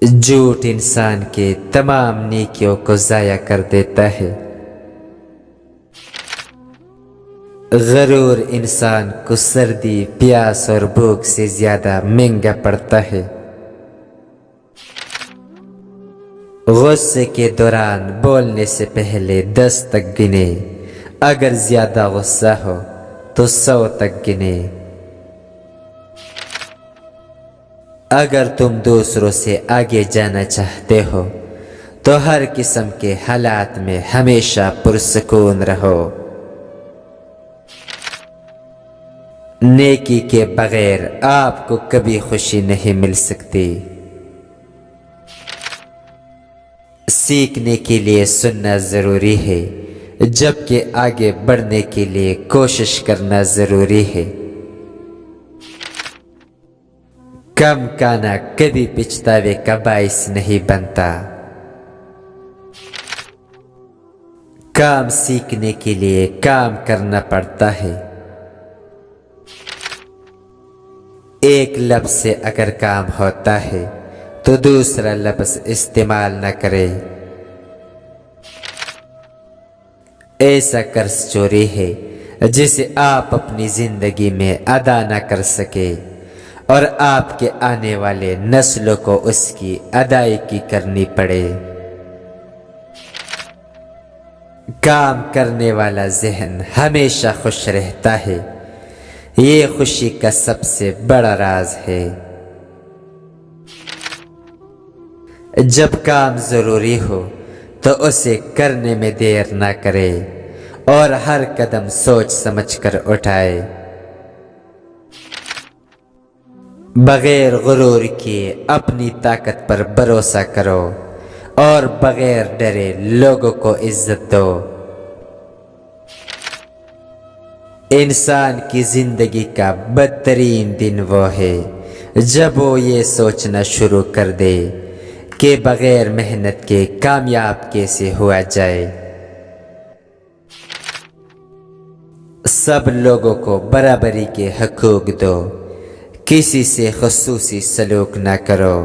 جھوٹ انسان کے تمام نیکیوں کو ضائع کر دیتا ہے۔ غرور انسان کو سردی، پیاس اور بھوک سے زیادہ مہنگا پڑتا ہے۔ غصے کے دوران بولنے سے پہلے 10 تک گنے، اگر زیادہ غصہ ہو تو 100 تک گنے۔ اگر تم دوسروں سے آگے جانا چاہتے ہو تو ہر قسم کے حالات میں ہمیشہ پرسکون رہو۔ نیکی کے بغیر آپ کو کبھی خوشی نہیں مل سکتی۔ سیکھنے کے لیے سننا ضروری ہے، جبکہ آگے بڑھنے کے لیے کوشش کرنا ضروری ہے۔ کم کھانا کبھی پچھتاوے کا باعث نہیں بنتا۔ کام سیکھنے کے لیے کام کرنا پڑتا ہے۔ ایک لفظ سے اگر کام ہوتا ہے تو دوسرا لفظ استعمال نہ کرے۔ ایسا قرض چوری ہے جسے آپ اپنی زندگی میں ادا نہ کر سکے اور آپ کے آنے والے نسلوں کو اس کی ادائیگی کرنی پڑے۔ کام کرنے والا ذہن ہمیشہ خوش رہتا ہے، یہ خوشی کا سب سے بڑا راز ہے۔ جب کام ضروری ہو تو اسے کرنے میں دیر نہ کرے اور ہر قدم سوچ سمجھ کر اٹھائے۔ بغیر غرور کیے اپنی طاقت پر بھروسہ کرو اور بغیر ڈرے لوگوں کو عزت دو۔ انسان کی زندگی کا بدترین دن وہ ہے جب وہ یہ سوچنا شروع کر دے کہ بغیر محنت کے کامیاب کیسے ہوا جائے۔ سب لوگوں کو برابری کے حقوق دو، کسی سے خصوصی سلوک نہ کرو۔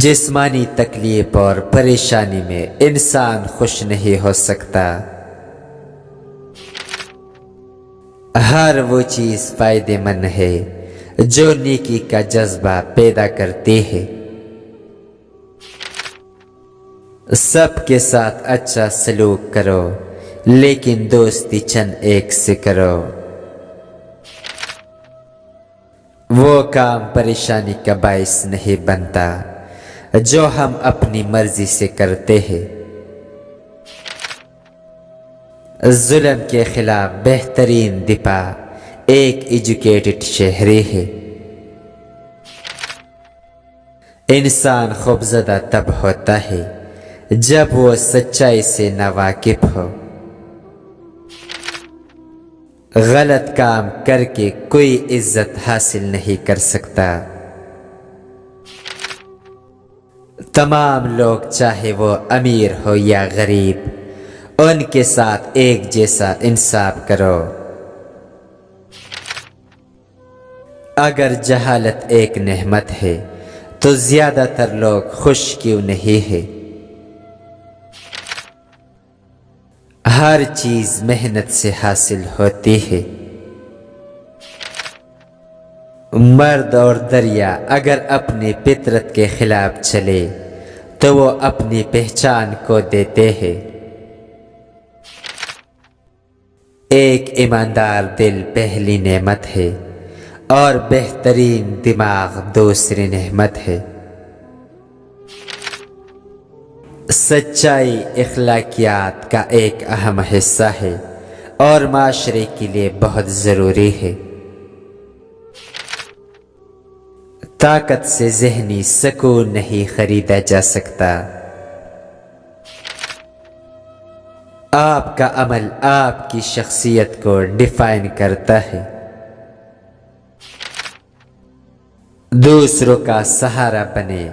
جسمانی تکلیف اور پریشانی میں انسان خوش نہیں ہو سکتا۔ ہر وہ چیز فائدہ مند ہے جو نیکی کا جذبہ پیدا کرتی ہے۔ سب کے ساتھ اچھا سلوک کرو، لیکن دوستی چند ایک سے کرو۔ وہ کام پریشانی کا باعث نہیں بنتا جو ہم اپنی مرضی سے کرتے ہیں۔ ظلم کے خلاف بہترین دفاع ایک ایجوکیٹڈ شہری ہے۔ انسان خوفزدہ تب ہوتا ہے جب وہ سچائی سے ناواقف ہو۔ غلط کام کر کے کوئی عزت حاصل نہیں کر سکتا۔ تمام لوگ چاہے وہ امیر ہو یا غریب، ان کے ساتھ ایک جیسا انصاف کرو۔ اگر جہالت ایک نعمت ہے تو زیادہ تر لوگ خوش کیوں نہیں ہیں؟ ہر چیز محنت سے حاصل ہوتی ہے۔ مرد اور دریا اگر اپنی فطرت کے خلاف چلے تو وہ اپنی پہچان کو دیتے ہیں۔ ایک ایماندار دل پہلی نعمت ہے اور بہترین دماغ دوسری نعمت ہے۔ سچائی اخلاقیات کا ایک اہم حصہ ہے اور معاشرے کے لیے بہت ضروری ہے۔ طاقت سے ذہنی سکون نہیں خریدا جا سکتا۔ آپ کا عمل آپ کی شخصیت کو ڈیفائن کرتا ہے۔ دوسروں کا سہارا بنے،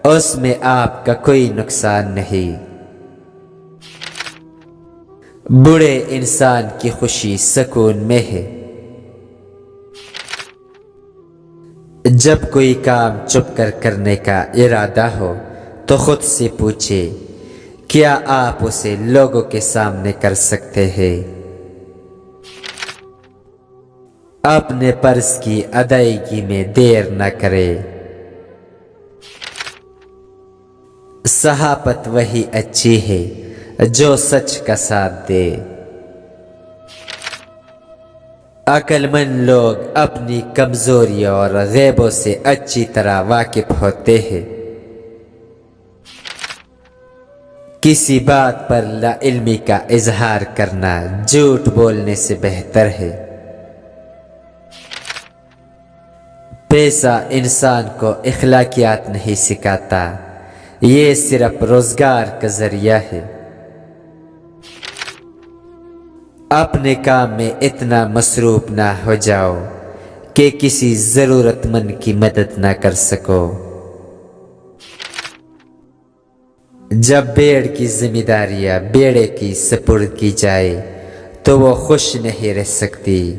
اس میں آپ کا کوئی نقصان نہیں۔ بوڑھے انسان کی خوشی سکون میں ہے۔ جب کوئی کام چھپ کر کرنے کا ارادہ ہو تو خود سے پوچھے کیا آپ اسے لوگوں کے سامنے کر سکتے ہیں؟ اپنے فرض کی ادائیگی میں دیر نہ کرے۔ صحافت وہی اچھی ہے جو سچ کا ساتھ دے۔ عقل مند لوگ اپنی کمزوریوں اور غیبوں سے اچھی طرح واقف ہوتے ہیں۔ کسی بات پر لا علمی کا اظہار کرنا جھوٹ بولنے سے بہتر ہے۔ پیسہ انسان کو اخلاقیات نہیں سکھاتا، یہ صرف روزگار کا ذریعہ ہے۔ اپنے کام میں اتنا مصروف نہ ہو جاؤ کہ کسی ضرورت مند کی مدد نہ کر سکو۔ جب بھیڑ کی ذمہ داریاں بیڑے کی سپرد کی جائے تو وہ خوش نہیں رہ سکتی۔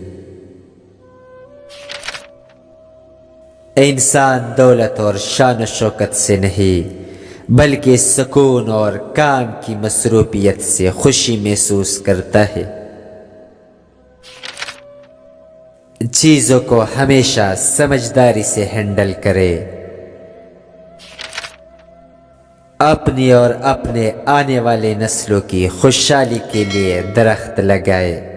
انسان دولت اور شان و شوکت سے نہیں بلکہ سکون اور کام کی مصروفیت سے خوشی محسوس کرتا ہے۔ چیزوں کو ہمیشہ سمجھداری سے ہینڈل کرے۔ اپنی اور اپنے آنے والے نسلوں کی خوشحالی کے لیے درخت لگائے۔